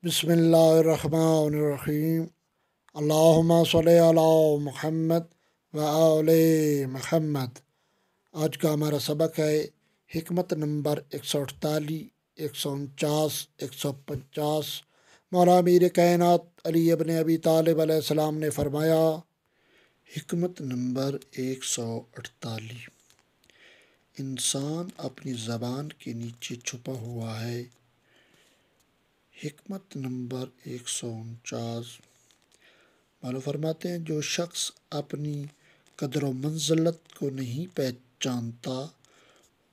बिस्मिल्लाहिर्रहमानिर्रहीम। अल्लाहुम्मा सल्ली अला मुहम्मद व आले मुहम्मद। आज का हमारा सबक है हिकमत नंबर 148, 149, 150। मौला अमीर कायनात अली इब्न अबी तालिब अलैहिस्सलाम ने फरमाया। हिकमत नंबर 148, इंसान अपनी ज़बान के नीचे छुपा हुआ है। हिकमत नंबर 149, मौला फरमाते हैं, जो शख्स अपनी कदर व मंज़लत को नहीं पहचानता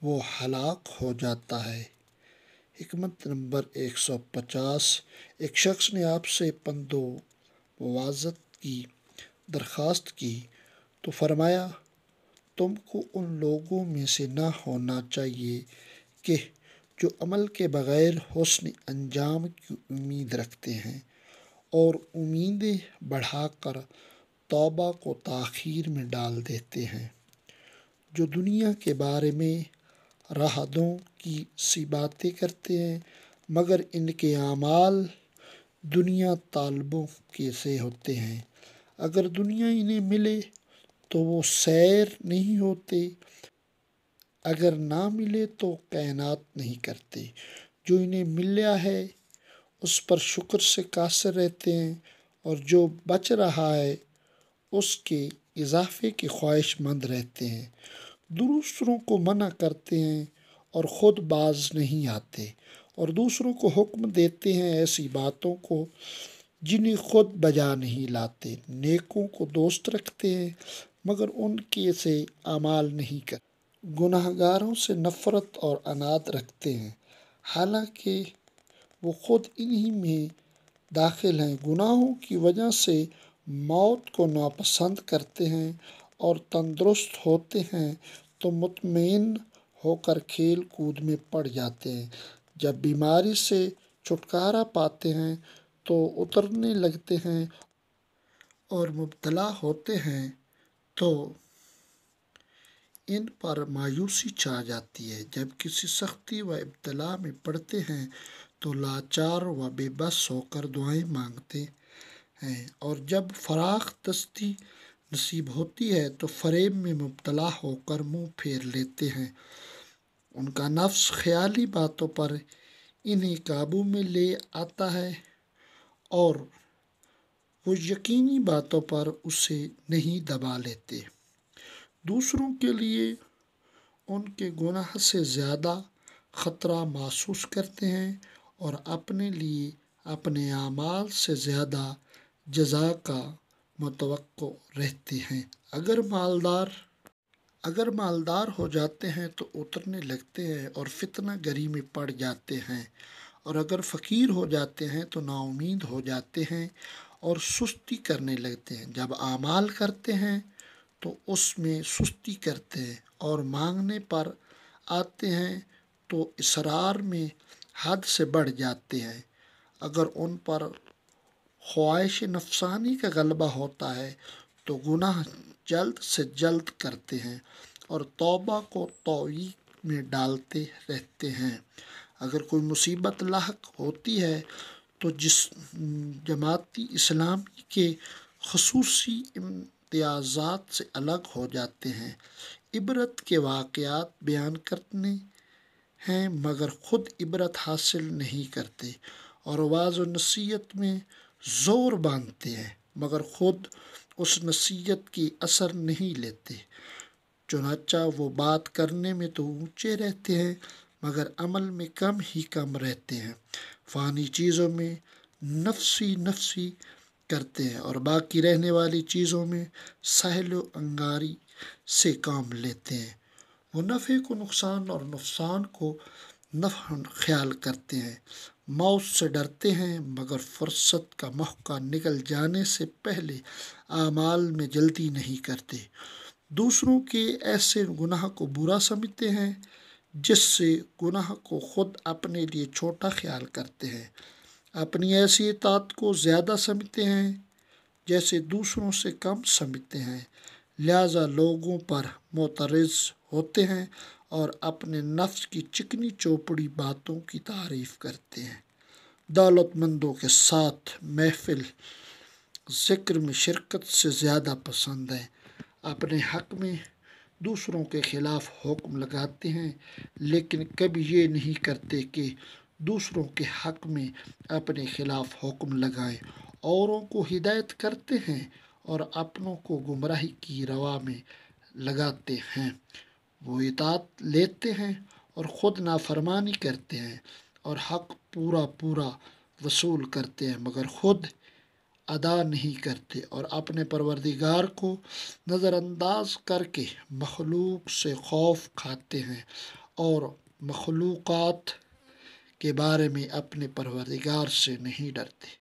वो हलाक हो जाता है। हिकमत नंबर 150, एक शख्स ने आपसे पंदो मुआज़त की दरख्वास्त की तो फरमाया, तुमको उन लोगों में से ना होना चाहिए कि जो अमल के बग़ैर हुस्न अंजाम की उम्मीद रखते हैं और उम्मीदें बढ़ाकर तौबा को ताख़ीर में डाल देते हैं, जो दुनिया के बारे में राहतों की सी बातें करते हैं मगर इनके आमाल दुनिया तालबों के से होते हैं। अगर दुनिया इन्हें मिले तो वो सैर नहीं होते, अगर ना मिले तो कायनात नहीं करते। जो इन्हें मिला है उस पर शुक्र से कासिर रहते हैं और जो बच रहा है उसके इजाफे की ख्वाहिशमंद रहते हैं। दूसरों को मना करते हैं और ख़ुद बाज नहीं आते और दूसरों को हुक्म देते हैं ऐसी बातों को जिन्हें खुद बजा नहीं लाते। नेकों को दोस्त रखते हैं मगर उनके से अमाल नहीं करते। गुनाहगारों से नफ़रत और अनाद रखते हैं हालांकि वो खुद इन्हीं में दाखिल हैं। गुनाहों की वजह से मौत को नापसंद करते हैं और तंदुरुस्त होते हैं तो मुतमईन होकर खेल कूद में पड़ जाते हैं। जब बीमारी से छुटकारा पाते हैं तो उतरने लगते हैं और मुब्तला होते हैं तो इन पर मायूसी छा जाती है। जब किसी सख्ती व इब्तला में पड़ते हैं तो लाचार व बेबस होकर दुआएं मांगते हैं और जब फराख दस्ती नसीब होती है तो फरेब में मुब्तला होकर मुंह फेर लेते हैं। उनका नफ्स ख्याली बातों पर इन्हें काबू में ले आता है और वो यकीनी बातों पर उसे नहीं दबा लेते। दूसरों के लिए उनके गुनाह से ज़्यादा ख़तरा महसूस करते हैं और अपने लिए अपने आमाल से ज़्यादा जज़ा का मुतवक्को रहते हैं। अगर मालदार हो जाते हैं तो उतरने लगते हैं और फितना गरी में पड़ जाते हैं और अगर फ़कीर हो जाते हैं तो नाउमीद हो जाते हैं और सुस्ती करने लगते हैं। जब आमाल करते हैं तो उसमें सुस्ती करते हैं और मांगने पर आते हैं तो इसरार में हद से बढ़ जाते हैं। अगर उन पर ख्वाहिश नफसानी का गलबा होता है तो गुनाह जल्द से जल्द करते हैं और तौबा को तौईक में डालते रहते हैं। अगर कोई मुसीबत लाहक होती है तो जिस जमाती इस्लामी के खसूसी इम्तियाज़ात से अलग हो जाते हैं। इबरत के वाक़यात बयान करते हैं मगर ख़ुद इबरत हासिल नहीं करते और वाज़ व नसीहत में ज़ोर बांधते हैं मगर ख़ुद उस नसीहत की असर नहीं लेते। चुनाचा वो बात करने में तो ऊँचे रहते हैं मगर अमल में कम रहते हैं। फ़ानी चीज़ों में नफसी करते हैं और बाकी रहने वाली चीज़ों में सहलो अंगारी से काम लेते हैं। वो नफ़े को नुकसान और नुकसान को नफ़ा ख्याल करते हैं। मौत से डरते हैं मगर फुर्सत का मौका निकल जाने से पहले आमाल में जल्दी नहीं करते। दूसरों के ऐसे गुनाह को बुरा समझते हैं जिससे गुनाह को खुद अपने लिए छोटा ख्याल करते हैं। अपनी ऐसी इताअत को ज़्यादा समझते हैं जैसे दूसरों से कम समझते हैं। लिहाजा लोगों पर मोतरज़ होते हैं और अपने नफ्स की चिकनी चौपड़ी बातों की तारीफ़ करते हैं। دولت مندوں کے ساتھ محفل ذکر میں شرکت سے زیادہ پسند ہے۔ اپنے حق میں دوسروں کے خلاف حکم لگاتے ہیں، لیکن کبھی یہ نہیں کرتے کہ دوسروں کے حق میں اپنے خلاف حکم لگائیں۔ اوروں کو ہدایت کرتے ہیں اور اپنوں کو گمراہی کی روا میں لگاتے ہیں۔ وہ اطاعت لیتے ہیں اور خود نافرمانی کرتے ہیں، اور حق پورا پورا وصول کرتے ہیں مگر خود ادا نہیں کرتے، اور اپنے پروردگار کو نظر انداز کر کے مخلوق سے خوف کھاتے ہیں، اور مخلوقات کے بارے میں اپنے پروردگار سے نہیں ڈرتے۔